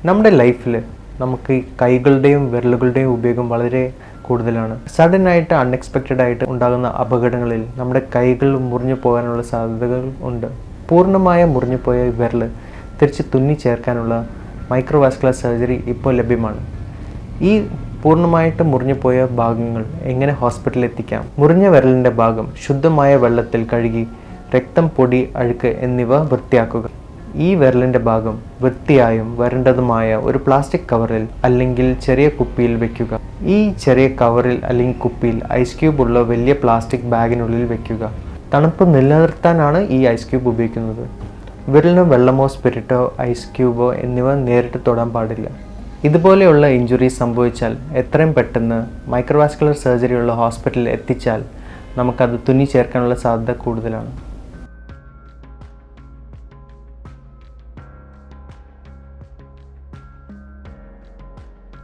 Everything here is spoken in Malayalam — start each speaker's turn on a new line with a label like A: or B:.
A: നമ്മുടെ ലൈഫിൽ നമുക്ക് ഈ കൈകളുടെയും വിരലുകളുടെയും ഉപയോഗം വളരെ കൂടുതലാണ്. സഡനായിട്ട് അൺഎക്സ്പെക്റ്റഡ് ആയിട്ട് ഉണ്ടാകുന്ന അപകടങ്ങളിൽ നമ്മുടെ കൈകൾ മുറിഞ്ഞു പോകാനുള്ള സാധ്യതകൾ ഉണ്ട്. പൂർണ്ണമായ മുറിഞ്ഞു പോയ വിരൽ തിരിച്ച് തുന്നി ചേർക്കാനുള്ള മൈക്രോവാസ്കുലർ സർജറി ഇപ്പോൾ ലഭ്യമാണ്. ഈ പൂർണ്ണമായിട്ട് മുറിഞ്ഞു പോയ ഭാഗങ്ങൾ എങ്ങനെ ഹോസ്പിറ്റലിൽ എത്തിക്കാം? മുറിഞ്ഞ വിരലിൻ്റെ ഭാഗം ശുദ്ധമായ വെള്ളത്തിൽ കഴുകി രക്തം, പൊടി, അഴുക്ക് എന്നിവ വൃത്തിയാക്കുക. ഈ വിരലിൻ്റെ ഭാഗം വൃത്തിയായും വരണ്ടതുമായ ഒരു പ്ലാസ്റ്റിക് കവറിൽ അല്ലെങ്കിൽ ചെറിയ കുപ്പിയിൽ വെക്കുക. ഈ ചെറിയ കവറിൽ അല്ലെങ്കിൽ കുപ്പിയിൽ ഐസ് ക്യൂബ് ഉള്ള വലിയ പ്ലാസ്റ്റിക് ബാഗിനുള്ളിൽ വെക്കുക. തണുപ്പ് നിലനിർത്താനാണ് ഈ ഐസ് ക്യൂബ് ഉപയോഗിക്കുന്നത്. വിരലിന് വെള്ളമോ സ്പിരിറ്റോ ഐസ് ക്യൂബോ എന്നിവ നേരിട്ട് തൊടാൻ പാടില്ല. ഇതുപോലെയുള്ള ഇഞ്ചുറീസ് സംഭവിച്ചാൽ എത്രയും പെട്ടെന്ന് മൈക്രോവാസ്കുലർ സർജറി ഉള്ള ഹോസ്പിറ്റലിൽ എത്തിച്ചാൽ നമുക്കത് തുന്നി ചേർക്കാനുള്ള സാധ്യത കൂടുതലാണ്.